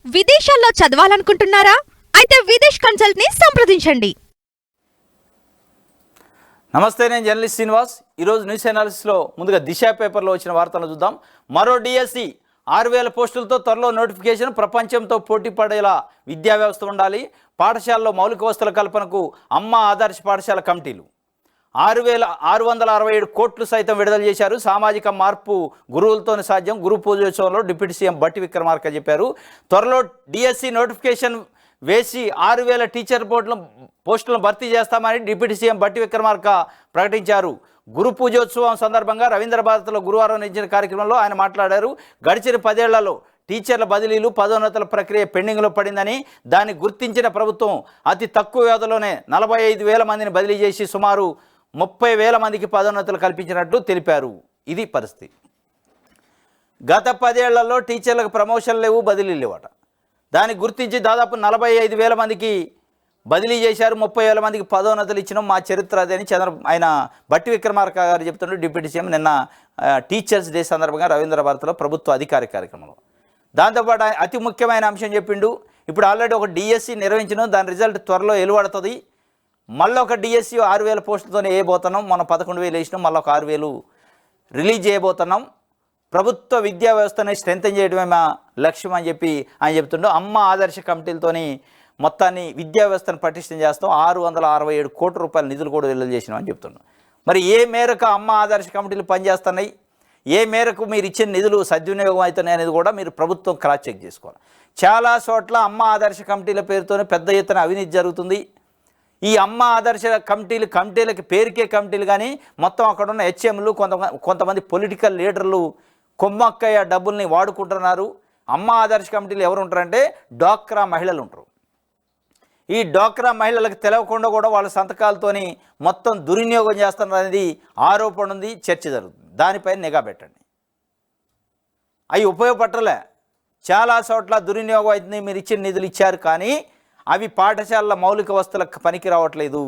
విదేశాల్లో చదవాలనుకుంటున్నారా? అయితే విదేశ్ కన్సల్ట్ ని సంప్రదించండి. నమస్తే, నేను జర్నలిస్ట్ శ్రీనివాస్. ఈరోజు న్యూస్ అనాలిసిస్లో ముందుగా దిశ పేపర్లో వచ్చిన వార్తలను చూద్దాం. మరో డిఎస్సి 6000 పోస్టులతో త్వరలో నోటిఫికేషన్. ప్రపంచంతో పోటీ పడేలా విద్యా వ్యవస్థ ఉండాలి. పాఠశాలలో మౌలిక వసతుల కల్పనకు అమ్మ ఆదర్శ పాఠశాల కమిటీలు. 6,667 కోట్లు సైతం విడుదల చేశారు. సామాజిక మార్పు గురువులతోనే సాధ్యం. గురు పూజోత్సవంలో డిప్యూటీ సీఎం బట్టి విక్రమార్క చెప్పారు. త్వరలో డిఎస్సి నోటిఫికేషన్ వేసి 6,000 టీచర్ పోస్టులను భర్తీ చేస్తామని డిప్యూటీ సీఎం బట్టి విక్రమార్క ప్రకటించారు. గురు పూజోత్సవం సందర్భంగా రవీంద్ర భారతిలో గురువారం నిర్వహించిన కార్యక్రమంలో ఆయన మాట్లాడారు. గడిచిన 10 ఏళ్లలో టీచర్ల బదిలీలు, పదోన్నతుల ప్రక్రియ పెండింగ్లో పడిందని, దాన్ని గుర్తించిన ప్రభుత్వం అతి తక్కువ వ్యవధిలోనే 45,000 మందిని బదిలీ చేసి సుమారు 30,000 మందికి పదోన్నతులు కల్పించినట్లు తెలిపారు. ఇది పరిస్థితి. గత 10 ఏళ్లలో టీచర్లకు ప్రమోషన్లు లేవు, బదిలీలు లేవట. దాన్ని గుర్తించి దాదాపు 45,000 మందికి బదిలీ చేశారు. 30,000 మందికి పదోన్నతులు ఇచ్చినాం, మా చరిత్ర అదే అని ఆయన బట్టి విక్రమార్క గారు చెప్తున్నారు. డిప్యూటీ సీఎం నిన్న టీచర్స్ డే సందర్భంగా రవీంద్ర భారతిలో ప్రభుత్వ అధికారిక కార్యక్రమంలో. దాంతోపాటు అతి ముఖ్యమైన అంశం చెప్పిండు. ఇప్పుడు ఆల్రెడీ ఒక డిఎస్సి నిర్వహించడం, దాని రిజల్ట్ త్వరలో వెలువడుతుంది. మళ్ళీ ఒక డిఎస్సి 6,000 పోస్టులతోనే వేయబోతున్నాం. మనం 11,000 వేసినాం, మళ్ళీ ఒక 6,000 రిలీజ్ చేయబోతున్నాం. ప్రభుత్వ విద్యా వ్యవస్థని స్ట్రెంథెన్ చేయడమే మా లక్ష్యం అని చెప్పి ఆయన చెప్తుండో. అమ్మ ఆదర్శ కమిటీలతోని మొత్తాన్ని విద్యా వ్యవస్థను పటిష్టం చేస్తాం. 667 కోట్ల రూపాయల నిధులు కూడా విడుదల చేసినాం అని చెప్తున్నాం. మరి ఏ మేరకు అమ్మ ఆదర్శ కమిటీలు పనిచేస్తున్నాయి, ఏ మేరకు మీరు ఇచ్చిన నిధులు సద్వినియోగం అవుతున్నాయి అనేది కూడా మీరు ప్రభుత్వం క్రాస్ చెక్ చేసుకోవాలి. చాలా చోట్ల అమ్మ ఆదర్శ కమిటీల పేరుతోనే పెద్ద ఎత్తున అవినీతి జరుగుతుంది. ఈ అమ్మ ఆదర్శ కమిటీలకి పేరుకే కమిటీలు, కానీ మొత్తం అక్కడ ఉన్న హెచ్ఎంలు, కొంతమంది పొలిటికల్ లీడర్లు కొమ్మక్కయ్య డబ్బుల్ని వాడుకుంటున్నారు. అమ్మ ఆదర్శ కమిటీలు ఎవరు ఉంటారంటే డ్వాక్రా మహిళలు ఉంటారు. ఈ డ్వాక్రా మహిళలకు తెలవకుండా కూడా వాళ్ళ సంతకాలతోని మొత్తం దుర్వినియోగం చేస్తున్నారు అనేది ఆరోపణ ఉంది, చర్చ జరుగుతుంది. దానిపైన నిఘా పెట్టండి. అవి ఉపయోగపడలే, చాలా చోట్ల దుర్వినియోగం అవుతుంది. మీరు ఇచ్చిన నిధులు ఇచ్చారు, కానీ అవి పాఠశాలల మౌలిక వస్తువులకు పనికి రావట్లేదు.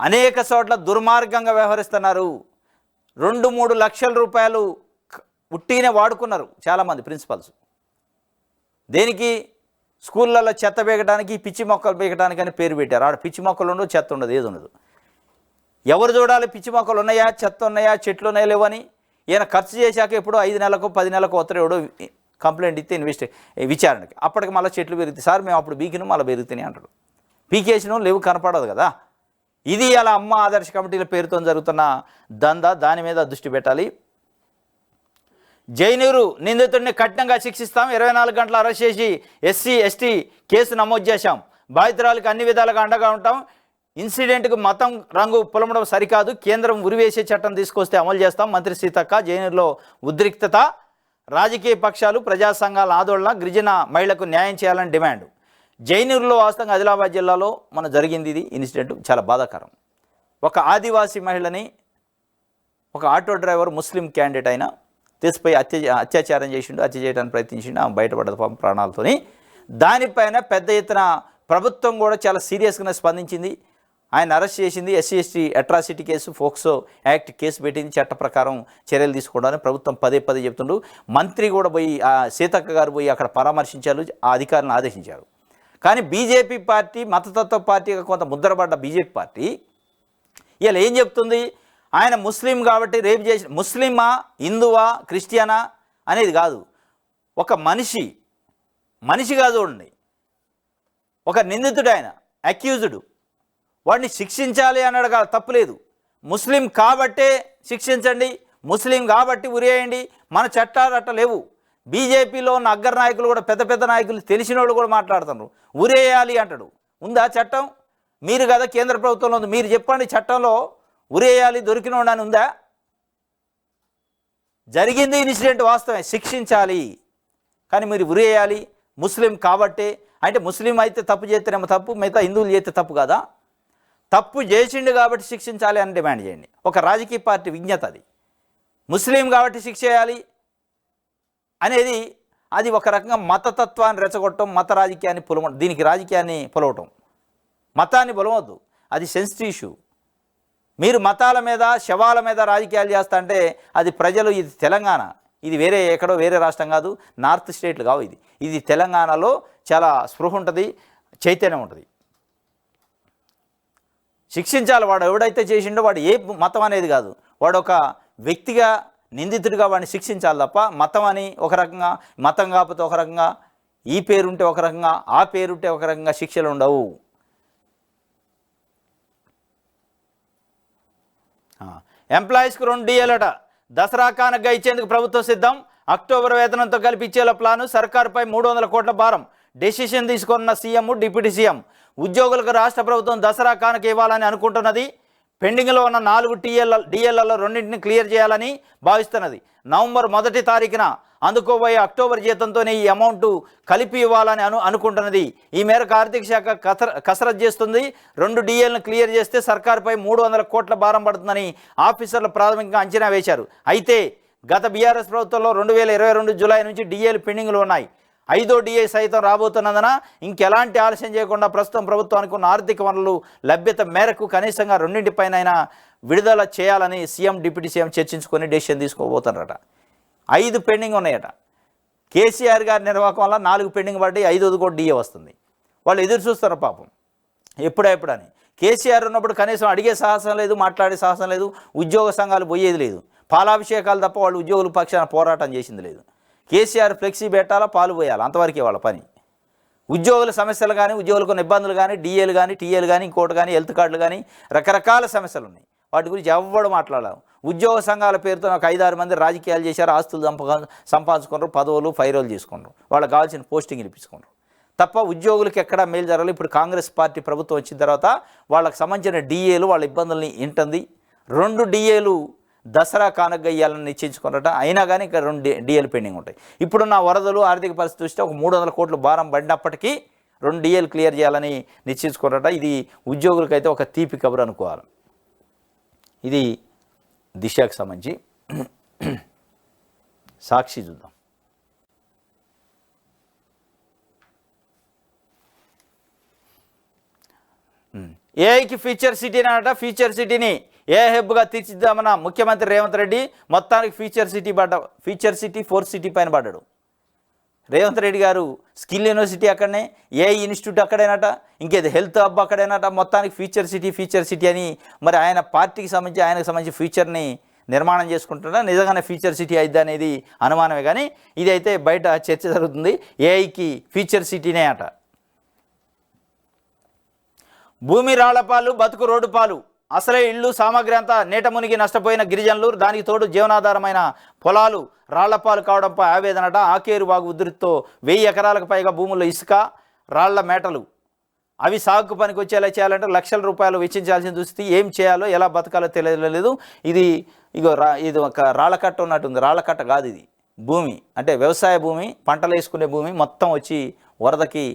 అనేక చోట్ల దుర్మార్గంగా వ్యవహరిస్తున్నారు. 2-3 లక్షల రూపాయలు ఉట్టినే వాడుకున్నారు చాలామంది ప్రిన్సిపల్స్. దేనికి? స్కూళ్ళల్లో చెత్త బీగడానికి, పిచ్చి మొక్కలు బీగడానికి అని పేరు పెట్టారు. ఆడ పిచ్చి మొక్కలు ఉండవు, చెత్త ఉండదు, ఏది ఉండదు. ఎవరు చూడాలి? పిచ్చి మొక్కలు ఉన్నాయా, చెత్త ఉన్నాయా, చెట్లు ఉన్నాయా లేవని. ఈయన ఖర్చు చేశాక ఎప్పుడో 5 నెలలకు 10 నెలలకు వస్తారు, ఎవడో కంప్లైంట్ ఇస్తే విచారణకి. అప్పటికి మళ్ళీ చెట్లు పెరుగుతాయి. సార్ మేము అప్పుడు బీకినాం, మళ్ళీ పెరుగుతాయి అంటాడు. పీకేసినాం, లేవు, కనపడదు కదా. ఇది అలా అమ్మ ఆదర్శ కమిటీల పేరుతో జరుగుతున్న దందా. దాని మీద దృష్టి పెట్టాలి. జైనూరు నిందితుడిని కఠినంగా శిక్షిస్తాం. 24 గంటలు అరెస్ట్ చేసి ఎస్సీ ఎస్టీ కేసు నమోదు చేశాం. బాధితురాలకు అన్ని విధాలుగా అండగా ఉంటాం. ఇన్సిడెంట్కు మతం రంగు పొలమడం సరికాదు. కేంద్రం ఉరివేసే చట్టం తీసుకొస్తే అమలు చేస్తాం. మంత్రి సీతక్క. జైనూరులో ఉద్రిక్తత. రాజకీయ పక్షాలు, ప్రజా సంఘాల ఆందోళన. గిరిజన మహిళకు న్యాయం చేయాలని డిమాండ్. జైనూరులో వాస్తవంగా ఆదిలాబాద్ జిల్లాలో మన జరిగింది. ఇది ఇన్సిడెంట్ చాలా బాధాకరం. ఒక ఆదివాసీ మహిళని ఒక ఆటో డ్రైవర్, ముస్లిం క్యాండిడేట్ అయినా తీసిపోయి అత్యాచారం చేసిండు, హత్య చేయడానికి ప్రయత్నించిండు. ఆమె బయటపడ్డది ప్రాణాలతోని. దానిపైన పెద్ద ఎత్తున ప్రభుత్వం కూడా చాలా సీరియస్గానే స్పందించింది. ఆయన అరెస్ట్ చేసింది. SC ST atrocity case, POCSO act case పెట్టింది. చట్ట ప్రకారం చర్యలు తీసుకోవడానికి ప్రభుత్వం పదే చెప్తుండ్రు. మంత్రి కూడా పోయి, సీతక్క గారు పోయి అక్కడ పరామర్శించారు, ఆ అధికారులను ఆదేశించారు. కానీ బీజేపీ పార్టీ, మతతత్వ పార్టీగా కొంత ముద్రపడ్డ బీజేపీ పార్టీ ఇలా ఏం చెప్తుంది? ఆయన ముస్లిం కాబట్టి రేపు చేసి, ముస్లిమా, హిందువా, క్రిస్టియనా అనేది కాదు. ఒక మనిషిగా చూడండి. ఒక నిందితుడు, ఆయన అక్యూజ్డ్, వాడిని శిక్షించాలి అన్నాడు కాదు, తప్పులేదు. ముస్లిం కాబట్టే శిక్షించండి, ముస్లిం కాబట్టి ఉరేయండి. మన చట్టాలు అట్ట లేవు. బీజేపీలో ఉన్న అగ్ర నాయకులు కూడా, పెద్ద నాయకులు, తెలిసిన వాళ్ళు కూడా మాట్లాడుతున్నారు. ఉరేయాలి అంటాడు. ఉందా చట్టం? మీరు కదా కేంద్ర ప్రభుత్వంలో ఉంది, మీరు చెప్పండి చట్టంలో ఉరేయాలి దొరికినోడు అని ఉందా? జరిగింది ఇన్సిడెంట్ వాస్తవమే, శిక్షించాలి. కానీ మీరు ఉరేయాలి ముస్లిం కాబట్టే అంటే, ముస్లిం అయితే తప్పు చేస్తేనేమో తప్పు, మిగతా హిందువులు చేస్తే తప్పు కదా. తప్పు చేసిండు కాబట్టి శిక్షించాలి అని డిమాండ్ చేయండి. ఒక రాజకీయ పార్టీ విజ్ఞత అది. ముస్లిం కాబట్టి శిక్ష చేయాలి అనేది అది ఒక రకంగా మతతత్వాన్ని రెచ్చగొట్టడం, మత రాజకీయాన్ని పొలవడం. దీనికి రాజకీయాన్ని పొలవటం, మతాన్ని పొలవద్దు, అది సెన్సిటివ్ ఇష్యూ. మీరు మతాల మీద, శవాల మీద రాజకీయాలు చేస్తా అంటే అది ప్రజలు, ఇది తెలంగాణ, ఇది వేరే ఎక్కడో వేరే రాష్ట్రం కాదు, నార్త్ స్టేట్లు కావు, ఇది తెలంగాణలో చాలా స్పృహ ఉంటుంది, చైతన్యం ఉంటుంది. శిక్షించాలి. వాడు ఎవడైతే చేసిండో వాడు ఏ మతం అనేది కాదు, వాడు ఒక వ్యక్తిగా నిందితుడిగా వాడిని శిక్షించాలి తప్ప మతం అని ఒక రకంగా, మతం కాకపోతే ఒక రకంగా, ఈ పేరుంటే ఒక రకంగా, ఆ పేరుంటే ఒక రకంగా శిక్షలు ఉండవు. ఎంప్లాయీస్కి 2 DAలట. దసరా కానుకగా ఇచ్చేందుకు ప్రభుత్వం సిద్ధం. అక్టోబర్ వేతనంతో కలిపి ఇచ్చేలా ప్లాను. సర్కారుపై 300 కోట్ల భారం. డెసిషన్ తీసుకున్న సీఎం, డిప్యూటీ సీఎం. ఉద్యోగులకు రాష్ట్ర ప్రభుత్వం దసరా కానుక ఇవ్వాలని అనుకుంటున్నది. పెండింగ్లో ఉన్న 4 DAలలో 2ని క్లియర్ చేయాలని భావిస్తున్నది. నవంబర్ 1వ తారీఖున అందుకోబోయే అక్టోబర్ జీతంతోనే ఈ అమౌంట్ కలిపి ఇవ్వాలని అనుకుంటున్నది. ఈ మేరకు ఆర్థిక శాఖ కసరత్తు చేస్తుంది. 2 DAలను క్లియర్ చేస్తే సర్కారుపై 300 కోట్ల భారం పడుతుందని ఆఫీసర్లు ప్రాథమికంగా అంచనా వేశారు. అయితే గత బీఆర్ఎస్ ప్రభుత్వంలో 2022 జూలై నుంచి DAలు పెండింగ్లో ఉన్నాయి. 5వ DA సైతం రాబోతున్నందున ఇంకెలాంటి ఆలస్యం చేయకుండా ప్రస్తుతం ప్రభుత్వానికి ఉన్న ఆర్థిక వనరులు లభ్యత మేరకు కనీసంగా 2పైన విడుదల చేయాలని సీఎం, డిప్యూటీ సీఎం చర్చించుకొని డెసిషన్ తీసుకోబోతున్నారట. 5 పెండింగ్ ఉన్నాయట. కేసీఆర్ గారి నిర్వాహకం వల్ల 4 పెండింగ్ పడి 5వది కూడా DA వస్తుంది. వాళ్ళు ఎదురు చూస్తారు పాపం ఎప్పుడని. కేసీఆర్ ఉన్నప్పుడు కనీసం అడిగే సాహసం లేదు, మాట్లాడే సాహసం లేదు, ఉద్యోగ సంఘాలు పోయేది లేదు, పాలాభిషేకాలు తప్ప వాళ్ళు ఉద్యోగుల పక్షాన పోరాటం చేసింది లేదు. కేసీఆర్ ఫ్లెక్సీ పెట్టాలా, పాలు పోయాలి, అంతవరకే వాళ్ళ పని. ఉద్యోగుల సమస్యలు కానీ, ఉద్యోగులకు ఉన్న ఇబ్బందులు కానీ, DAలు కానీ, TAలు కానీ, ఇంకోటి కానీ, హెల్త్ కార్డులు కానీ, రకరకాల సమస్యలు ఉన్నాయి. వాటి గురించి ఎవ్వడు మాట్లాడాలి. ఉద్యోగ సంఘాల పేరుతో ఒక 5-6 మంది రాజకీయాలు చేశారు, ఆస్తులు సంపాదించుకున్నారు, పదవులు ఫైరోలు చేసుకున్నారు, వాళ్ళకి కావాల్సిన పోస్టింగ్లు ఇప్పించుకున్నారు తప్ప ఉద్యోగులకు ఎక్కడా మేలు జరగాలి. ఇప్పుడు కాంగ్రెస్ పార్టీ ప్రభుత్వం వచ్చిన తర్వాత వాళ్ళకి సంబంధించిన DAలు వాళ్ళ ఇబ్బందుల్ని వింటుంది. 2 DAలు దసరా కానుకగా ఇవ్వాలని నిశ్చయించుకున్నట. అయినా కానీ ఇక్కడ 2 DAలు పెండింగ్ ఉంటాయి. ఇప్పుడున్న వరదలు, ఆర్థిక పరిస్థితి చూస్తే ఒక 300 కోట్ల భారం పడినప్పటికీ 2 DAలు క్లియర్ చేయాలని నిశ్చయించుకున్నట. ఇది ఉద్యోగులకైతే ఒక తీపి కబురు అనుకోవాలి. ఇది దిశకు సంబంధించి. సాక్షి చూద్దాం. ఏఐకి ఫ్యూచర్ సిటీని అనట. ఫ్యూచర్ సిటీని ఏ హెబ్గా తీర్చిద్దామన్న ముఖ్యమంత్రి రేవంత్ రెడ్డి మొత్తానికి ఫ్యూచర్ సిటీ 4 సిటీ పైన పడ్డాడు. రేవంత్ రెడ్డి గారు స్కిల్ యూనివర్సిటీ అక్కడనే, ఏ ఇన్స్టిట్యూట్ అక్కడేనట, ఇంకేది హెల్త్ హబ్ అక్కడేనట. మొత్తానికి ఫ్యూచర్ సిటీ అని మరి ఆయన పార్టీకి సంబంధించి, ఆయనకు సంబంధించి ఫ్యూచర్ని నిర్మాణం చేసుకుంటున్నా. నిజంగానే ఫ్యూచర్ సిటీ అయిద్దా అనేది అనుమానమే, కానీ ఇదైతే బయట చర్చ జరుగుతుంది. ఏఐకి ఫ్యూచర్ సిటీనే అట. భూమి రాళ్లపాలు, బతుకు రోడ్డు పాలు. అసలే ఇళ్ళు, సామాగ్రి అంతా నీట మునిగి నష్టపోయిన గిరిజనులు, దానికి తోడు జీవనాధారమైన పొలాలు రాళ్లపాలు కావడంపై ఆవేదనట. ఆకేరు వాగు ఉధృతితో 1000 ఎకరాలకు పైగా భూముల్లో ఇసుక, రాళ్ల మేటలు. అవి సాగుకు పనికి వచ్చేలా చేయాలంటే లక్షల రూపాయలు వెచ్చించాల్సిన దుస్థితి. ఏం చేయాలో, ఎలా బతకాలో తెలియలేదు. ఇది ఒక రాళ్లకట్ట ఉన్నట్టుంది. రాళ్లకట్ట కాదు, ఇది భూమి, అంటే వ్యవసాయ భూమి, పంటలు వేసుకునే భూమి మొత్తం వచ్చి వరదకి,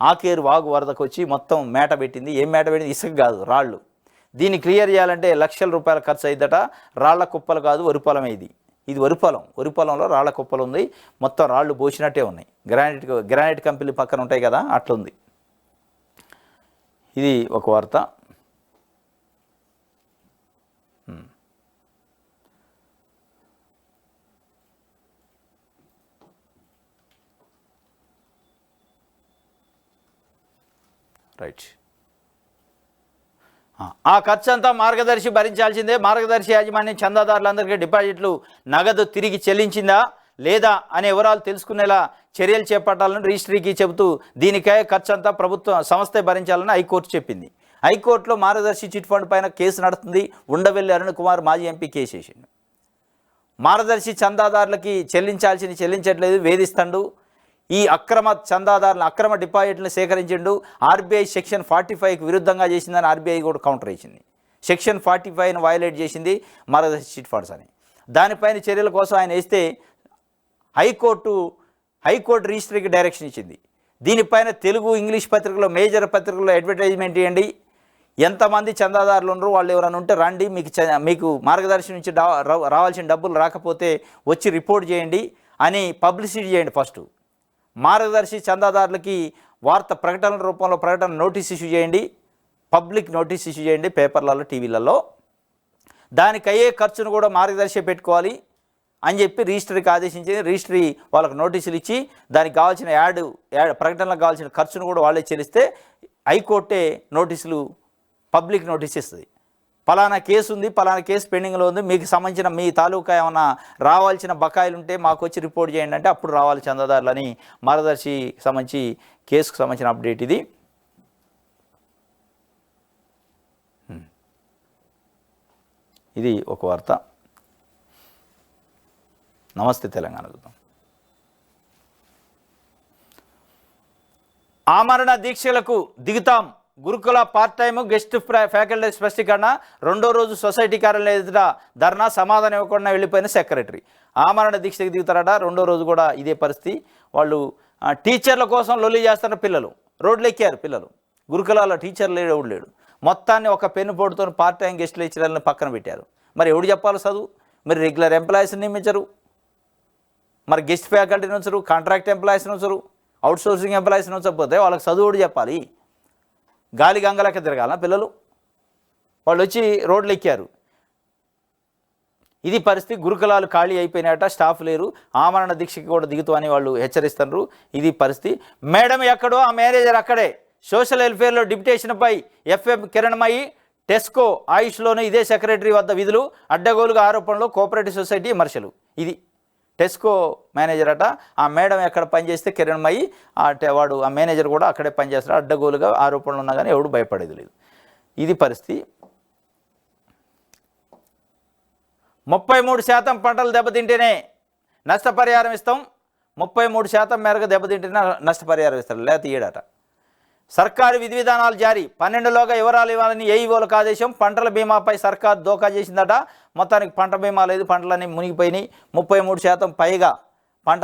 ఆకేరు వాగు వరదకు వచ్చి మొత్తం మేట పెట్టింది. ఏం మేట పెట్టింది? ఇసుక కాదు, రాళ్ళు. దీన్ని క్లియర్ చేయాలంటే లక్షల రూపాయల ఖర్చు అయిందట. రాళ్ల కుప్పలు కాదు, వరిపొలమే ఇది వరిపొలంలో రాళ్ల కుప్పలు ఉంది. మొత్తం రాళ్ళు పోసినట్టే ఉన్నాయి. గ్రానైట్ కంపెనీ పక్కన ఉంటాయి కదా, అట్లుంది. ఇది ఒక వార్త. రైట్. ఆ ఖర్చు అంతా మార్గదర్శి భరించాల్సిందే. మార్గదర్శి యాజమాన్యం చందాదారులందరికీ డిపాజిట్లు నగదు తిరిగి చెల్లించిందా లేదా అనే వివరాలు తెలుసుకునేలా చర్యలు చేపట్టాలని రిజిస్ట్రీకి చెబుతూ దీనికై ఖర్చు అంతా ప్రభుత్వం సంస్థే భరించాలని హైకోర్టు చెప్పింది. హైకోర్టులో మార్గదర్శి చిట్ ఫండ్ పైన కేసు నడుస్తుంది. ఉండవెల్లి అరుణ్ కుమార్ మాజీ ఎంపీ కేసు వేసిండు. మార్గదర్శి చందాదారులకి చెల్లించట్లేదు, వేధిస్తాడు. ఈ అక్రమ చందాదారులను, అక్రమ డిపాజిట్లను సేకరించిండు. ఆర్బీఐ సెక్షన్ 45కి విరుద్ధంగా చేసిందని ఆర్బీఐ కూడా కౌంటర్ ఇచ్చింది. సెక్షన్ 45ను వైలేట్ చేసింది మార్గదర్శి చిట్ ఫండ్స్ అని. దానిపైన చర్యల కోసం ఆయన వేస్తే హైకోర్టు రిజిస్ట్రీకి డైరెక్షన్ ఇచ్చింది. దీనిపైన తెలుగు, ఇంగ్లీష్ పత్రికలో, మేజర్ పత్రికల్లో అడ్వర్టైజ్మెంట్ ఇవ్వండి. ఎంతమంది చందాదారులు ఉన్నారు, వాళ్ళు ఎవరైనా ఉంటే రండి, మీకు మార్గదర్శి నుంచి రావాల్సిన డబ్బులు రాకపోతే వచ్చి రిపోర్ట్ చేయండి అని పబ్లిసిటీ చేయండి. ఫస్ట్ మార్గదర్శి చందాదారులకి వార్త ప్రకటనల రూపంలో ప్రకటన నోటీస్ ఇష్యూ చేయండి, పబ్లిక్ నోటీస్ ఇష్యూ చేయండి పేపర్లలో, టీవీలలో. దానికి అయ్యే ఖర్చును కూడా మార్గదర్శి పెట్టుకోవాలి. అని చెప్పి రిజిస్ట్రీకి ఆదేశించి రిజిస్ట్రీ వాళ్ళకు నోటీసులు ఇచ్చి దానికి కావాల్సిన యాడ్ ప్రకటనలకు కావాల్సిన ఖర్చును కూడా వాళ్ళే చెల్లిస్తే హైకోర్టే నోటీసులు పబ్లిక్ నోటీస్ ఇస్తుంది. పలానా కేసు ఉంది, పలానా కేసు పెండింగ్లో ఉంది, మీకు సంబంధించిన మీ తాలూకా ఏమైనా రావాల్సిన బకాయిలు ఉంటే మాకు వచ్చి రిపోర్ట్ చేయండి అంటే అప్పుడు రావాలి చందాదారులని మార్గదర్శికి సంబంధించి కేసుకు సంబంధించిన అప్డేట్ ఇది. ఇది ఒక వార్త. నమస్తే తెలంగాణ చూద్దాం. ఆమరణ దీక్షలకు దిగుతాం, గురుకుల పార్ట్ టైమ్ గెస్ట్ ఫ్యాకల్టీ స్పష్టీకరణ. రెండో రోజు సొసైటీ కార్యాలయం ఎదుట ధర్నా, సమాధానం ఇవ్వకుండా వెళ్ళిపోయిన సెక్రటరీ. ఆమరణ దీక్షకు దిగుతారట, రెండో రోజు కూడా ఇదే పరిస్థితి. వాళ్ళు టీచర్ల కోసం లొల్లి చేస్తున్న పిల్లలు రోడ్లు ఎక్కారు. పిల్లలు గురుకులాల టీచర్లు ఎవడు లేడు, మొత్తాన్ని ఒక పెన్ను పోటుతో పార్ట్ టైం గెస్ట్ లెక్చరర్లను పక్కన పెట్టారు. మరి ఎవడు చెప్పాలి చదువు? మరి రెగ్యులర్ ఎంప్లాయీస్ని నియమించరు, మరి గెస్ట్ ఫ్యాకల్టీని ఉంచరు, కాంట్రాక్ట్ ఎంప్లాయీస్ని ఉంచరు, అవుట్ సోర్సింగ్ ఎంప్లాయీస్ని ఉంచకపోతే వాళ్ళకి చదువు కూడా చెప్పాలి. గాలి గంగలక తిరగాల పిల్లలు. వాళ్ళు వచ్చి రోడ్లు ఎక్కారు. ఇది పరిస్థితి. గురుకులాలు ఖాళీ అయిపోయినాయట, స్టాఫ్ లేరు, ఆమరణ దీక్షకి కూడా దిగుతామని వాళ్ళు హెచ్చరిస్తున్నారు. ఇది పరిస్థితి. మేడం ఎక్కడో ఆ మేనేజర్ అక్కడే. సోషల్ వెల్ఫేర్లో డిప్యుటేషన్పై ఎఫ్ఎం కిరణమయి. టెస్కో ఆయుష్లోని ఇదే సెక్రటరీ వద్ద విధులు, అడ్డగోలుగా ఆరోపణలు, కోఆపరేటివ్ సొసైటీ విమర్శలు. ఇది టెస్కో మేనేజర్ అట. ఆ మేడం ఎక్కడ పనిచేస్తే కిరణమయి వాడు ఆ మేనేజర్ కూడా అక్కడే పనిచేస్తాడు. అడ్డగోలుగా ఆరోపణలు ఉన్నా కానీ ఎవడు భయపడేది లేదు. ఇది పరిస్థితి. 33% పంటలు దెబ్బతింటేనే నష్టపరిహారం ఇస్తాం. 33% మేరకు దెబ్బతింటేనే నష్టపరిహారం ఇస్తారు, లేకపోతే ఇయ్యడట. సర్కారు విధి విధానాలు జారీ, 12లోగా వివరాలు ఇవ్వాలని ఏఈఓలకు ఆదేశం. పంటల బీమాపై సర్కారు దోకా చేసిందట. మొత్తానికి పంట బీమా లేదు, పంటలన్నీ మునిగిపోయినాయి. 33% పైగా పంట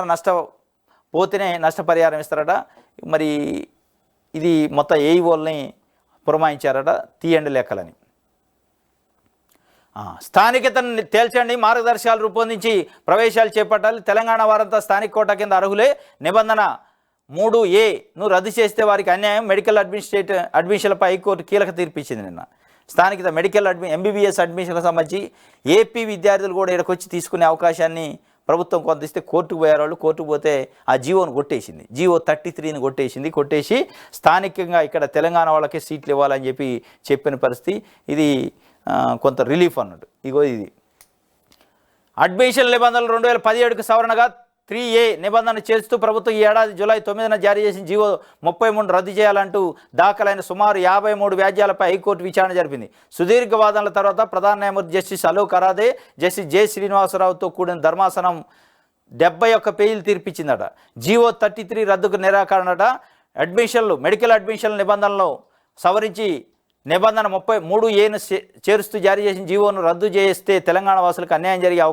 పోతేనే నష్టపరిహారం ఇస్తారట. మరి ఇది మొత్తం ఏఈఓల్ని పురమాయించారట, తీయండి లెక్కలని. స్థానికతను తేల్చండి, మార్గదర్శకాలు రూపొందించి ప్రవేశాలు చేపట్టాలి. తెలంగాణ వారంతా స్థానిక కోటా కింద అర్హులే. నిబంధన 3A రద్దు చేస్తే వారికి అన్యాయం. మెడికల్ అడ్మిషన్లపై హైకోర్టు కీలక తీర్పు ఇచ్చింది నిన్న. స్థానికత మెడికల్ ఎంబీబీఎస్ అడ్మిషన్లకు సంబంధించి ఏపీ విద్యార్థులు కూడా ఇక్కడికి వచ్చి తీసుకునే అవకాశాన్ని ప్రభుత్వం కొంత ఇస్తే కోర్టుకు పోయారు. కోర్టుకు పోతే ఆ జీవోను కొట్టేసింది. జీవో 33ని కొట్టేసి స్థానికంగా ఇక్కడ తెలంగాణ వాళ్ళకే సీట్లు ఇవ్వాలని చెప్పిన పరిస్థితి. ఇది కొంత రిలీఫ్ అన్నట్టు. ఇగో ఇది అడ్మిషన్ నిబంధనలు 2017కు సవరణగా 3A నిబంధన చేస్తూ ప్రభుత్వం ఈ ఏడాది జూలై 9న జారీ చేసిన జీవో 33 రద్దు చేయాలంటూ దాఖలైన సుమారు 53 వ్యాజ్యాలపై హైకోర్టు విచారణ జరిపింది. సుదీర్ఘ వాదనల తర్వాత ప్రధాన న్యాయమూర్తి justice Alok Aradhe, justice J శ్రీనివాసరావుతో కూడిన ధర్మాసనం 71 పేజీలు తీర్పిచ్చిందట. జీవో 33 రద్దుకు నిరాకరణట. మెడికల్ అడ్మిషన్ల నిబంధనలను సవరించి నిబంధన 33A చేరుస్తూ జారీ చేసిన జీవోను రద్దు చేస్తే తెలంగాణ వాసులకు అన్యాయం జరిగే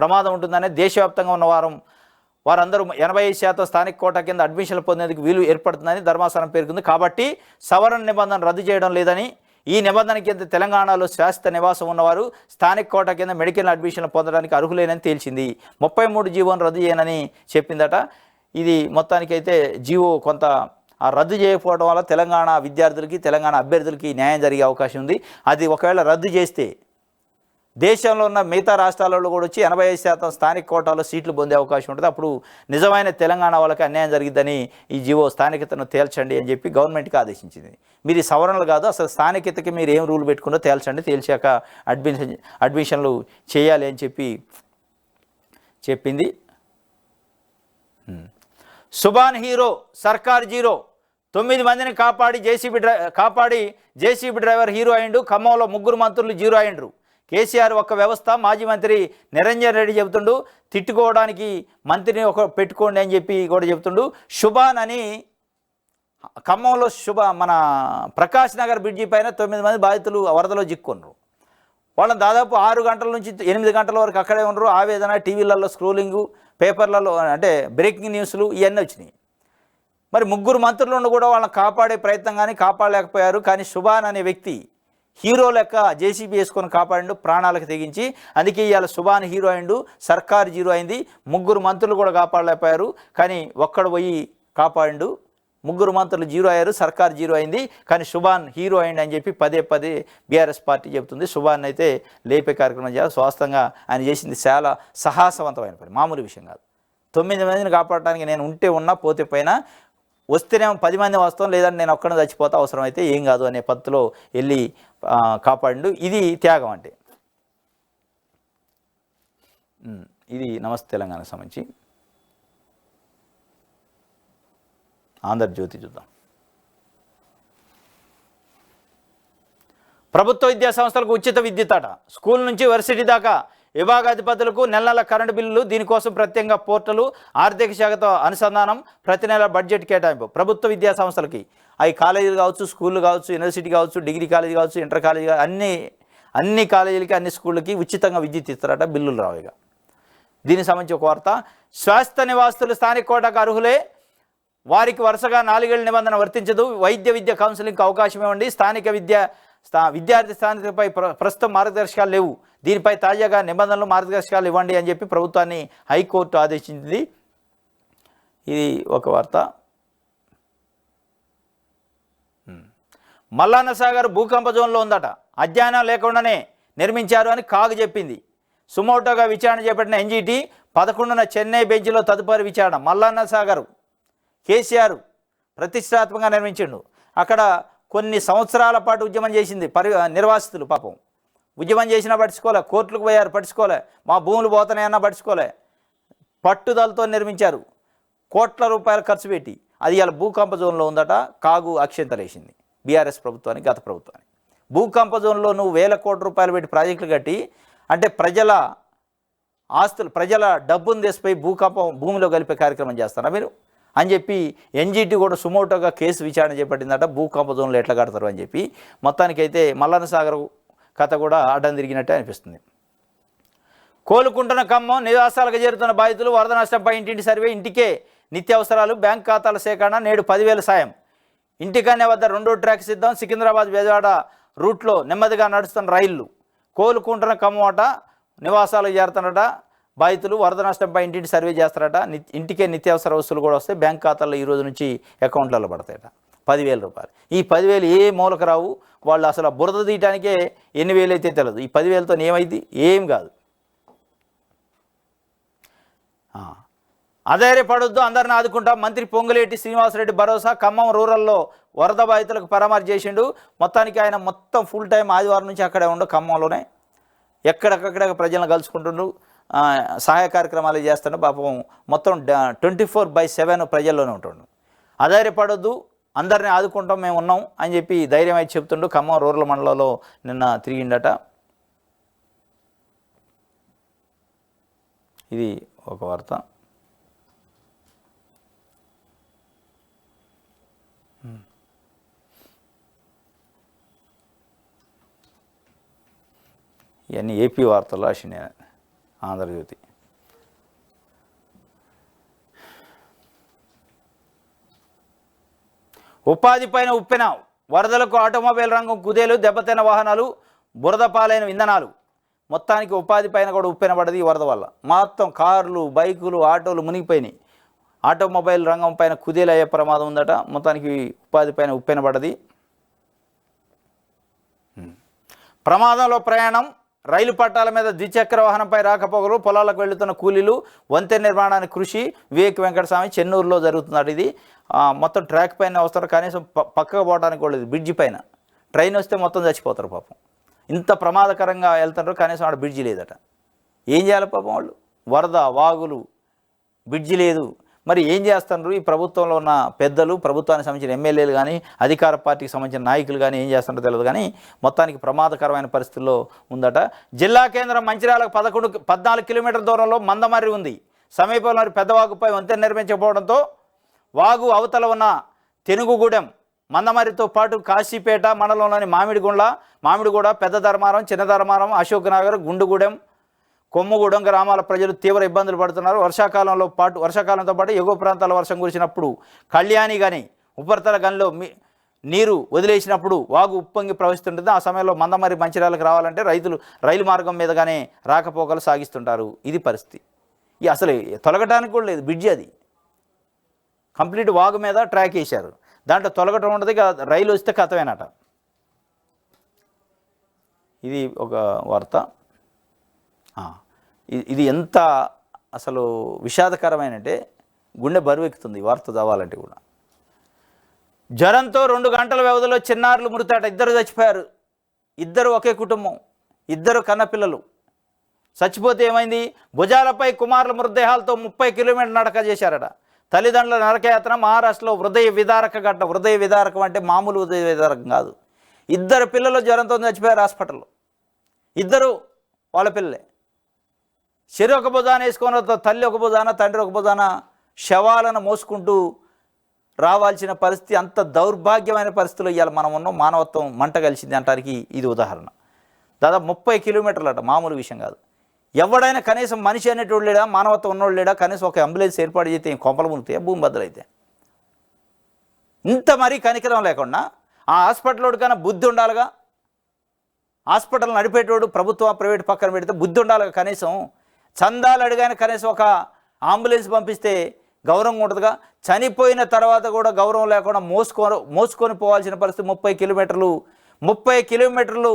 ప్రమాదం ఉంటుందని దేశవ్యాప్తంగా ఉన్న వారందరూ 85% స్థానిక కోటా కింద అడ్మిషన్లు పొందేందుకు వీలు ఏర్పడుతుందని ధర్మాసనం పేర్కొంది. కాబట్టి సవరణ నిబంధన రద్దు చేయడం లేదని, ఈ నిబంధన కింద తెలంగాణలో శాశ్వత నివాసం ఉన్నవారు స్థానిక కోటా కింద మెడికల్ అడ్మిషన్లు పొందడానికి అర్హులేనని తేల్చింది. 33 జీవోను రద్దు చేయనని చెప్పిందట. ఇది మొత్తానికైతే జీవో కొంత రద్దు చేయకపోవడం వల్ల తెలంగాణ విద్యార్థులకి, తెలంగాణ అభ్యర్థులకి న్యాయం జరిగే అవకాశం ఉంది. అది ఒకవేళ రద్దు చేస్తే దేశంలో ఉన్న మిగతా రాష్ట్రాలలో కూడా వచ్చి 85% స్థానిక కోటాలో సీట్లు పొందే అవకాశం ఉంటుంది. అప్పుడు నిజమైన తెలంగాణ వాళ్ళకి అన్యాయం జరిగిద్దని ఈ జీవో స్థానికతను తేల్చండి అని చెప్పి గవర్నమెంట్కి ఆదేశించింది. మీరు ఈ సవరణలు కాదు, అసలు స్థానికతకి మీరు ఏం రూల్ పెట్టుకుందో తేల్చండి, తేల్చాక అడ్మిషన్లు చేయాలి అని చెప్పింది. సుభాన్ హీరో, సర్కార్ జీరో. 9 మందిని కాపాడి జేసీబీ డ్రైవర్ హీరో అయిండు. ఖమ్మంలో 3 మంత్రులు జీరో అయిండ్రు. కేసీఆర్ ఒక్క వ్యవస్థ. మాజీ మంత్రి నిరంజన్ రెడ్డి చెబుతుండు, తిట్టుకోవడానికి మంత్రిని పెట్టుకోండి అని చెప్పి కూడా చెబుతుండు. శుభాన్ అని ఖమ్మంలో మన ప్రకాష్ నగర్ బ్రిడ్జి పైన 9 మంది బాధితులు వరదలో చిక్కున్నారు. వాళ్ళని దాదాపు 6 గంటల నుంచి 8 గంటల వరకు అక్కడే ఉన్నారు. ఆవేదన, టీవీలలో స్క్రోలింగు, పేపర్లలో అంటే బ్రేకింగ్ న్యూస్లు ఇవన్నీ వచ్చినాయి. మరి 3 మంత్రులను కూడా వాళ్ళని కాపాడే ప్రయత్నం కానీ కాపాడలేకపోయారు. కానీ సుభాన్ అనే వ్యక్తి హీరో లెక్క జేసీబీ వేసుకొని కాపాడిండు, ప్రాణాలకు తెగించి. అందుకే ఇవాళ సుభాన్ హీరో అయిండు, సర్కార్ జీరో అయింది. 3 మంత్రులు కూడా కాపాడలేకపోయారు, కానీ ఒక్కడు పోయి కాపాడిండు. ముగ్గురు మంత్రులు జీరో అయ్యారు, సర్కార్ జీరో అయింది. కానీ సుభాన్ హీరో అయింది అని చెప్పి పదే పదే బీఆర్ఎస్ పార్టీ చెబుతుంది. సుభాన్ అయితే లేపే కార్యక్రమం చేయాలి. స్వాస్థంగా ఆయన చేసింది చాలా సాహసవంతమైన పని, మామూలు విషయం కాదు. 9 మందిని కాపాడటానికి నేను ఉంటే ఉన్నా పోతే పైన వస్తేనేమో 10 మంది వస్తాం, లేదంటే నేను ఒక్కడిని చచ్చిపోతా, అవసరమైతే ఏం కాదు అనే పద్ధతిలో వెళ్ళి కాపాడిండు. ఇది త్యాగం అంటే. ఇది నమస్తే తెలంగాణకు సంబంధించి ఆంధ్రజ్యోతి చూద్దాం. ప్రభుత్వ విద్యా సంస్థలకు ఉచిత విద్యుత్ అట. స్కూల్ నుంచి వర్సిటీ దాకా విభాగాధిపతులకు నెల కరెంటు బిల్లులు. దీనికోసం ప్రత్యేకంగా పోర్టలు, ఆర్థిక శాఖతో అనుసంధానం, ప్రతి నెల బడ్జెట్ కేటాయింపు. ప్రభుత్వ విద్యా సంస్థలకి అవి కాలేజీలు కావచ్చు, స్కూళ్ళు కావచ్చు, యూనివర్సిటీ కావచ్చు, డిగ్రీ కాలేజీ కావచ్చు, ఇంటర్ కాలేజీ అన్ని కాలేజీలకి అన్ని స్కూళ్ళకి ఉచితంగా విద్యుత్ ఇస్తారట. బిల్లులు రావుగా. దీనికి సంబంధించి ఒక వార్త. శాశ్వత నివాసితులు స్థానిక కోటాకు అర్హులే, వారికి వరుసగా 4 ఏళ్ల నిబంధన వర్తించదు. వైద్య విద్య కౌన్సిలింగ్కి అవకాశం ఇవ్వండి. స్థానిక విద్యార్థి స్థానికపై ప్రస్తుతం మార్గదర్శకాలు లేవు. దీనిపై తాజాగా నిబంధనలు, మార్గదర్శకాలు ఇవ్వండి అని చెప్పి ప్రభుత్వాన్ని హైకోర్టు ఆదేశించింది. ఇది ఒక వార్త. మల్లన్న సాగర్ భూకంప జోన్లో ఉందట. అధ్యయనం లేకుండానే నిర్మించారు అని కాగ్ చెప్పింది. సుమోటోగా విచారణ చేపట్టిన ఎన్జీటీ 11న చెన్నై బెంచ్లో తదుపరి విచారణ. మల్లన్న సాగర్ కేసీఆర్ ప్రతిష్టాత్మకంగా నిర్మించిండు. అక్కడ కొన్ని సంవత్సరాల పాటు ఉద్యమం చేసింది నిర్వాసితులు. పాపం ఉద్యమం చేసినా పట్టించుకోలే, కోర్టులకు పోయారు పట్టించుకోలే, మా భూములు పోతున్నాయన్నా పట్టించుకోలే. పట్టుదలతో నిర్మించారు, కోట్ల రూపాయలు ఖర్చు పెట్టి. అది ఇలా భూకంప జోన్లో ఉందట. కాగు అక్షంతలేసింది బీఆర్ఎస్ ప్రభుత్వానికి, గత ప్రభుత్వానికి. భూకంప జోన్లో నువ్వు 1000 కోట్ల రూపాయలు పెట్టి ప్రాజెక్టులు కట్టి, అంటే ప్రజల ఆస్తులు, ప్రజల డబ్బును తెసిపోయి భూమిలో కలిపే కార్యక్రమం చేస్తారా మీరు అని చెప్పి ఎన్జీటీ కూడా సుమోటోగా కేసు విచారణ చేపట్టిందట. భూకంప జోన్లో ఎట్లా కడతారు అని చెప్పి. మొత్తానికైతే మల్లన్న సాగర్ కథ కూడా అడ్డం తిరిగినట్టే అనిపిస్తుంది. కోలుకుంటున్న ఖమ్మం నివాసాలకు చేరుతున్న బాధితులు. వరద నష్టంపై ఇంటింటి సర్వే, ఇంటికే నిత్యావసరాలు, బ్యాంక్ ఖాతాల సేకరణ. నేడు 10,000 సాయం. ఇంటికన్నే వద్ద 2వ ట్రాక్ సిద్ధం. సికింద్రాబాద్ బెజవాడ రూట్లో నెమ్మదిగా నడుస్తున్న రైళ్లు. కోలుకుంటున్న ఖమ్మం అట, నివాసాలకు చేరుతున్నట బాధితులు. వరద నష్టంపై ఇంటింటి సర్వే చేస్తారట. ఇంటికే నిత్యావసర వస్తువులు కూడా వస్తాయి. బ్యాంక్ ఖాతాల్లో ఈ రోజు నుంచి అకౌంట్లలో పడతాయట 10,000 రూపాయలు. ఈ 10,000 ఏ మూలకు రావు. వాళ్ళు అసలు బురద తీయటానికే ఎన్ని వేలు అయితే తెలియదు. ఈ 10,000తో ఏమైంది? ఏం కాదు. అధైర్యపడొద్దు, అందరిని ఆదుకుంటాం. మంత్రి పొంగులేటి శ్రీనివాసరెడ్డి భరోసా. ఖమ్మం రూరల్లో వరద బాధితులకు పరామర్శ చేసిండు. మొత్తానికి ఆయన మొత్తం ఫుల్ టైం ఆదివారం నుంచి అక్కడే ఉండు. ఖమ్మంలోనే ఎక్కడెక్కడ ప్రజలను కలుసుకుంటుండ్రు, సహాయ కార్యక్రమాలు చేస్తుండ్రు. పాపం మొత్తం 24/7 ప్రజల్లోనే ఉంటుండు. అధైర్యపడొద్దు, అందరిని ఆదుకుంటాం, మేము ఉన్నాం అని చెప్పి ధైర్యం అయితే చెప్తుండు. ఖమ్మం రూరల్ మండలంలో నిన్న తిరిగిండట. ఇది ఒక వార్త. ఇవన్నీ ఏపీ వార్తలు రాసింది ఆంధ్రజ్యోతి. ఉపాధి పైన ఉప్పెన. వరదలకు ఆటోమొబైల్ రంగం కుదేలు. దెబ్బతిన్న వాహనాలు, బురద పాలైన ఇంధనాలు. మొత్తానికి ఉపాధి పైన కూడా ఉప్పెన పడ్డది ఈ వరద వల్ల. మొత్తం కార్లు, బైకులు, ఆటోలు మునిగిపోయినాయి. ఆటోమొబైల్ రంగం పైన కుదేలు అయ్యే ప్రమాదం ఉందట. మొత్తానికి ఉపాధి పైన ఉప్పెన పడ్డది. ప్రమాదంలో ప్రయాణం. రైలు పట్టాల మీద ద్విచక్ర వాహనంపై రాకపోకలు. పొలాలకు వెళ్తున్న కూలీలు. వంతెన నిర్మాణానికి కృషి. వివేక్ వెంకటస్వామి చెన్నూరులో జరుగుతున్నాడు. ఇది మొత్తం ట్రాక్ పైన వస్తారు, కనీసం పక్కకు పోవడానికి కూడా లేదు. బ్రిడ్జి పైన ట్రైన్ వస్తే మొత్తం చచ్చిపోతారు పాపం. ఇంత ప్రమాదకరంగా వెళ్తున్నారు, కనీసం ఆడ బ్రిడ్జి లేదట. ఏం చేయాలి పాపం వాళ్ళు? వరద, వాగులు, బ్రిడ్జి లేదు. మరి ఏం చేస్తున్నారు ఈ ప్రభుత్వంలో ఉన్న పెద్దలు, ప్రభుత్వానికి సంబంధించిన ఎమ్మెల్యేలు కానీ, అధికార పార్టీకి సంబంధించిన నాయకులు కానీ ఏం చేస్తున్నారో తెలియదు. కానీ మొత్తానికి ప్రమాదకరమైన పరిస్థితుల్లో ఉందట. జిల్లా కేంద్రం మంచిర్యాలకు 14 కిలోమీటర్ల దూరంలో మందమర్రి ఉంది. సమీపంలోని పెద్దవాగుపై వంతెన నిర్మించకపోవడంతో వాగు అవతల ఉన్న తెనుగుగూడెం, మందమర్రితో పాటు కాశీపేట మండలంలోని మామిడిగూడ, పెద్ద ధర్మారం, చిన్న ధర్మారం, అశోక్ నగర్, గుండుగూడెం, కొమ్ముగూడెం గ్రామాల ప్రజలు తీవ్ర ఇబ్బందులు పడుతున్నారు. వర్షాకాలంతో పాటు ఎగువ ప్రాంతాల వర్షం కురిసినప్పుడు, కళ్యాణి కానీ ఉపరితల గనిలో నీరు వదిలేసినప్పుడు వాగు ఉప్పొంగి ప్రవహిస్తుంటుంది. ఆ సమయంలో మందమర్రి మంచిర్యాలకు రావాలంటే రైతులు రైలు మార్గం మీదగానే రాకపోకలు సాగిస్తుంటారు. ఇది పరిస్థితి. అసలు తొలగటానికి కూడా లేదు బ్రిడ్జి. అది కంప్లీట్ వాగు మీద ట్రాక్ వేశారు. దాంట్లో తొలగటం ఉండదు, ఇక రైలు వస్తే కథమేనట. ఇది ఒక వార్త. ఇది ఎంత అసలు విషాదకరమైనంటే గుండె బరువెక్కుతుంది వార్త చదవాలంటే కూడా. జ్వరంతో 2 గంటల వ్యవధిలో చిన్నారులు మృతాట, 2 చచ్చిపోయారు. 2 ఒకే కుటుంబం, 2 కన్నపిల్లలు. చచ్చిపోతే ఏమైంది? భుజాలపై కుమారుల మృతదేహాలతో 30 కిలోమీటర్ల నడక చేశారట. తల్లిదండ్రుల నరకయాత్ర మహారాష్ట్రలో హృదయ విదారక ఘటన. హృదయ విదారకం అంటే మామూలు హృదయ విదారకం కాదు. 2 పిల్లలు జ్వరంతో చచ్చిపోయారు హాస్పిటల్లో. 2 వాళ్ళ పిల్లలే. చెరి ఒక భుజాన వేసుకొని తల్లి ఒక భుజాన తండ్రి ఒక భుజాన శవాలను మోసుకుంటూ రావాల్సిన పరిస్థితి. అంత దౌర్భాగ్యమైన పరిస్థితుల్లో ఇవాళ మనం ఉన్నాం. మానవత్వం మంట కలిసింది అంటానికి ఇది ఉదాహరణ. దాదాపు 30 కిలోమీటర్లు అట, మామూలు విషయం కాదు. ఎవడైనా కనీసం మనిషి అనేటోడు లేడా, మానవత్వం ఉన్నోడు లేడా? కనీసం ఒక అంబులెన్స్ ఏర్పాటు చేస్తే కొంపలు మునిగితే భూమి బద్దలైతే. ఇంత మరీ కనికరం లేకుండా ఆ హాస్పిటల్ కన్నా బుద్ధి ఉండాలిగా. హాస్పిటల్ నడిపేటోడు ప్రభుత్వం ప్రైవేట్ పక్కన పెడితే బుద్ధి ఉండాలిగా. కనీసం చందాలు అడిగానే కనీసం ఒక అంబులెన్స్ పంపిస్తే గౌరవంగా ఉంటుందిగా. చనిపోయిన తర్వాత కూడా గౌరవం లేకుండా మోసుకొని పోవాల్సిన పరిస్థితి. 30 కిలోమీటర్లు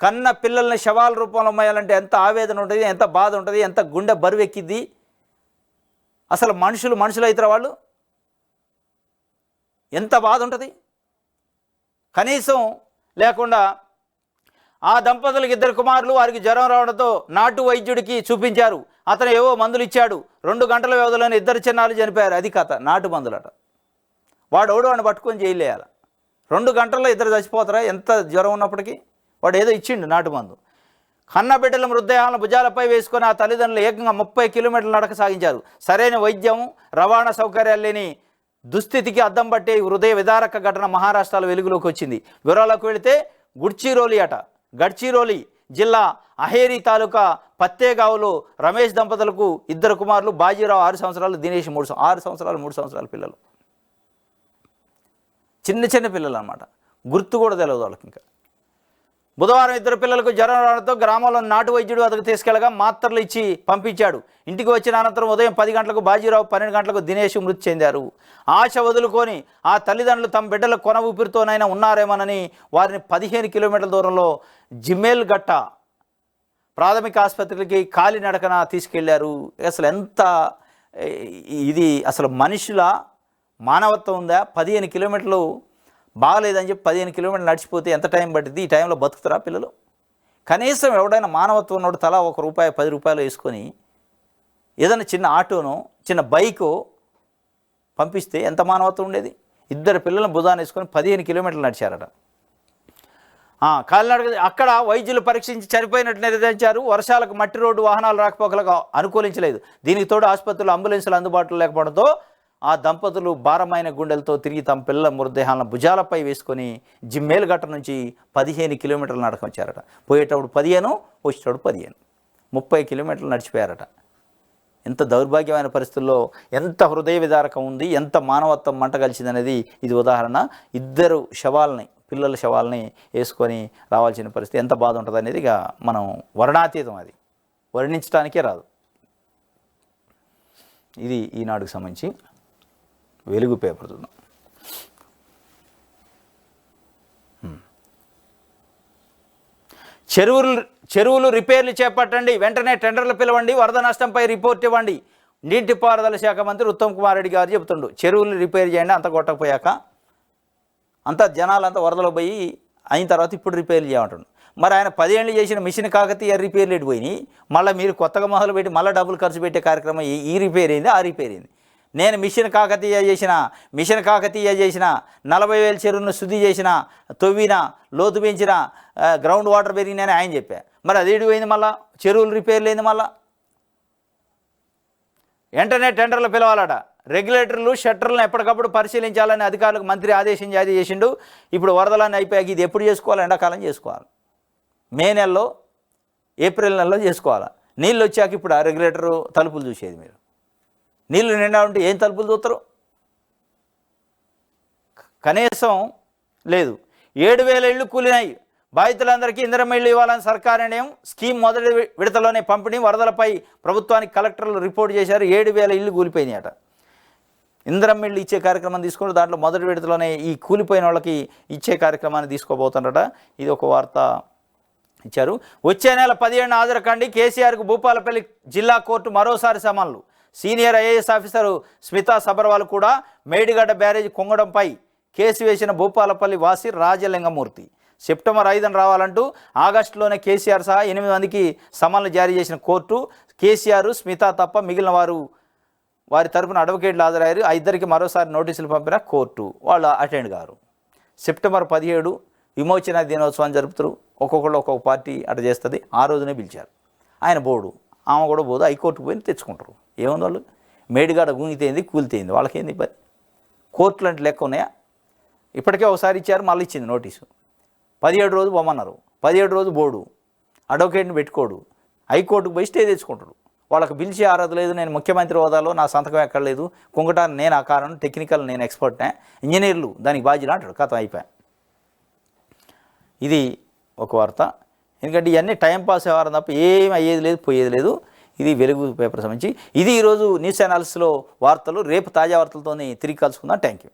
కన్న పిల్లల్ని శవాల రూపంలో మోయాలంటే ఎంత ఆవేదన ఉంటుంది, ఎంత బాధ ఉంటుంది, ఎంత గుండె బరువెక్కిద్ది. అసలు మనుషులు అవుతారా వాళ్ళు? ఎంత బాధ ఉంటుంది. కనీసం లేకుండా ఆ దంపతులకు 2 కుమారులు, వారికి జ్వరం రావడంతో నాటు వైద్యుడికి చూపించారు. అతను ఏవో మందులు ఇచ్చాడు. 2 గంటల వ్యవధిలోనే 2 చిన్నారులు చనిపోయారు. అది కథ. నాటు మందులట. వాడిని పట్టుకొని జైలేయాలి. 2 గంటల్లో 2 చచ్చిపోతారా? ఎంత జ్వరం ఉన్నప్పటికీ వాడు ఏదో ఇచ్చిండు నాటు మందు. కన్న బిడ్డల మృతదేహాలను భుజాలపై వేసుకొని ఆ తల్లిదండ్రులు ఏకంగా 30 కిలోమీటర్ల నడక సాగించారు. సరైన వైద్యం, రవాణా సౌకర్యాలు లేని దుస్థితికి అద్దం పట్టే హృదయ విదారక ఘటన మహారాష్ట్రలో వెలుగులోకి వచ్చింది. వివరాలకు వెళితే గడ్చిరోలి జిల్లా అహేరీ తాలూకా పత్తేగావ్లో రమేష్ దంపతులకు 2 కుమారులు. బాజీరావు 6 సంవత్సరాలు, దినేష్ 6 సంవత్సరాలు, 3 సంవత్సరాల పిల్లలు. చిన్న పిల్లలు అన్నమాట. గుర్తు కూడా తెలియదు వాళ్ళకి. ఇంకా బుధవారం 2 పిల్లలకు జ్వరం రావడంతో గ్రామంలో నాటు వైద్యుడు అతకు తీసుకెళ్లగా మాత్రలు ఇచ్చి పంపించాడు. ఇంటికి వచ్చిన అనంతరం ఉదయం 10 గంటలకు బాజీరావు, 12 గంటలకు దినేష్ మృతి చెందారు. ఆశ వదులుకొని ఆ తల్లిదండ్రులు తమ బిడ్డల కొన ఊపిరితోనైనా ఉన్నారేమోనని వారిని 15 కిలోమీటర్ల దూరంలో జిమేల్గట్ట ప్రాథమిక ఆసుపత్రికి కాలినడకన తీసుకెళ్లారు. అసలు ఎంత ఇది అసలు మనుషుల మానవత్వం ఉందా? 15 కిలోమీటర్లు బాగలేదని చెప్పి 15 కిలోమీటర్లు నడిచిపోతే ఎంత టైం పట్టింది? ఈ టైంలో బతుకుతారా పిల్లలు? కనీసం ఎవడైనా మానవత్వం ఉన్నోడు తలా ₹1, ₹10 వేసుకొని ఏదైనా చిన్న ఆటోనో చిన్న బైకో పంపిస్తే ఎంత మానవత్వం ఉండేది? 2 పిల్లలను భుజాన్ని వేసుకొని 15 కిలోమీటర్లు నడిచారట. కాలినడక. అక్కడ వైద్యులు పరీక్షించి చనిపోయినట్టు నిర్ధారించారు. వర్షాలకు మట్టి రోడ్డు వాహనాలు రాకపోకలకు అనుకూలించలేదు. దీనికి తోడు ఆసుపత్రులు అంబులెన్సులు అందుబాటులో లేకపోవడంతో ఆ దంపతులు భారమైన గుండెలతో తిరిగి తమ పిల్లల మృతదేహాలను భుజాలపై వేసుకొని జిమ్మేల్గట్ట నుంచి 15 కిలోమీటర్లు నడక వచ్చారట. పోయేటప్పుడు 15, వచ్చేటప్పుడు 15, 30 కిలోమీటర్లు నడిచిపోయారట. ఎంత దౌర్భాగ్యమైన పరిస్థితుల్లో ఎంత హృదయ విదారకం ఉంది, ఎంత మానవత్వం మంట కలిసింది అనేది ఇది ఉదాహరణ. 2 శవాలని, పిల్లల శవాలని వేసుకొని రావాల్సిన పరిస్థితి ఎంత బాధ ఉంటుంది అనేది ఇక మనం వర్ణాతీతం. అది వర్ణించడానికే రాదు. ఇది ఈనాడుకు సంబంధించి వెలుగు పేపర్ చూద్దాం. చెరువులు రిపేర్లు చేపట్టండి, వెంటనే టెండర్లు పిలవండి, వరద నష్టంపై రిపోర్ట్ ఇవ్వండి. నీటిపారుదల శాఖ మంత్రి ఉత్తమ్ కుమార్ రెడ్డి గారు చెబుతుండు. చెరువులు రిపేర్ చేయండి, అంత కొట్టకపోయాక అంతా జనాలంతా వరదలో పోయి అయిన తర్వాత ఇప్పుడు రిపేర్లు చేయమంటుండు. మరి ఆయన 10 ఏళ్ళు చేసిన మిషన్ కాకతీయ రిపేర్లు ఎడిపోయినాయి. మళ్ళీ మీరు కొత్తగా మొదలు పెట్టి మళ్ళీ డబ్బులు ఖర్చు పెట్టే కార్యక్రమం ఈ రిపేర్ అయింది, ఆ రిపేర్ అయింది. నేను మిషన్ కాకతీయ చేసిన 40,000 చెరువులను శుద్ధి చేసిన, తవ్విన, లోతు పెంచిన, గ్రౌండ్ వాటర్ పెరిగినాయని ఆయన చెప్పా. మరి అది ఎడిపోయింది, మళ్ళీ చెరువులు రిపేర్లు అయింది. మళ్ళీ వెంటనే టెండర్లు పిలవాలట. రెగ్యులేటర్లు, షట్టర్లను ఎప్పటికప్పుడు పరిశీలించాలని అధికారులకు మంత్రి ఆదేశం జారీ చేసిండు. ఇప్పుడు వరదలన్నీ అయిపోయాక ఇది ఎప్పుడు చేసుకోవాలి? ఎండాకాలం చేసుకోవాలి, మే నెలలో, ఏప్రిల్ నెలలో చేసుకోవాలి. నీళ్ళు వచ్చాక ఇప్పుడు ఆ రెగ్యులేటరు తలుపులు చూసేది. మీరు నీళ్ళు నిండా ఉంటే ఏం తలుపులు చూస్తారు? కనీసం లేదు. 7,000 ఇళ్ళు కూలినాయి. బాధితులందరికీ ఇందిరమ్మ ఇళ్ళు ఇవ్వాలని సర్కారు నిర్ణయం. స్కీమ్ మొదటి విడతలోనే పంపిణీ. వరదలపై ప్రభుత్వానికి కలెక్టర్లు రిపోర్ట్ చేశారు. 7,000 ఇళ్ళు కూలిపోయినాయట. ఇంద్రం ఇచ్చే కార్యక్రమం తీసుకుంటూ దాంట్లో మొదటి విడతలోనే ఈ కూలిపోయిన వాళ్ళకి ఇచ్చే కార్యక్రమాన్ని తీసుకోబోతుండట. ఇది ఒక వార్త ఇచ్చారు. వచ్చే నెల 17న హాజరు కండి, కేసీఆర్కు భూపాలపల్లి జిల్లా కోర్టు మరోసారి సమన్లు. Senior IAS officer Smita Sabharwal కూడా మేడిగడ్డ బ్యారేజ్ కుంగడంపై కేసు వేసిన భూపాలపల్లి వాసి రాజలింగమూర్తి సెప్టెంబర్ 5న రావాలంటూ ఆగస్టులోనే కేసీఆర్ సహా 8 మందికి సమన్లు జారీ చేసిన కోర్టు కేసీఆర్, స్మితా తప్ప మిగిలిన వారి తరపున అడ్వకేట్లు హాజరయ్యారు. ఆ ఇద్దరికి మరోసారి నోటీసులు పంపిన కోర్టు. వాళ్ళు అటెండ్ గారు. సెప్టెంబర్ 17 విమోచన దినోత్సవాన్ని జరుపుతారు. ఒక్కొక్కళ్ళు ఒక్కొక్క పార్టీ అట చేస్తుంది. ఆ రోజునే పిలిచారు. ఆయన బోర్డు, ఆమె కూడా పోదు, హైకోర్టుకు పోయి తెచ్చుకుంటారు. ఏముంది వాళ్ళు మేడిగాడ గుంగితేంది కూలితేంది, వాళ్ళకేంది పని? కోర్టులు అంటే లెక్క ఉన్నాయా? ఇప్పటికే ఒకసారి ఇచ్చారు, మళ్ళీ ఇచ్చింది నోటీసు. 17 రోజు పోమన్నారు. 17 రోజు బోర్డు అడ్వకేట్ని పెట్టుకోడు, హైకోర్టుకు పోయి స్టే తెచ్చుకుంటాడు. వాళ్ళకి పిలిచి ఆరాధ లేదు, నేను ముఖ్యమంత్రి హోదాలో నా సంతకం ఎక్కడలేదు, కుంగటాన్ని నేను ఆ కారణం, టెక్నికల్ నేను ఎక్స్పర్ట్నే, ఇంజనీర్లు దానికి బాధ్యులు అంటాడు. కథ అయిపోయా. ఇది ఒక వార్త. ఎందుకంటే ఇవన్నీ టైంపాస్ వ్యవహారం తప్ప ఏం అయ్యేది లేదు, పోయేది లేదు. ఇది వెలుగు పేపర్ సంబంధించి. ఇది ఈరోజు న్యూస్ ఛానల్స్లో వార్తలు. రేపు తాజా వార్తలతో తిరిగి కలుసుకుందాం. Thank you.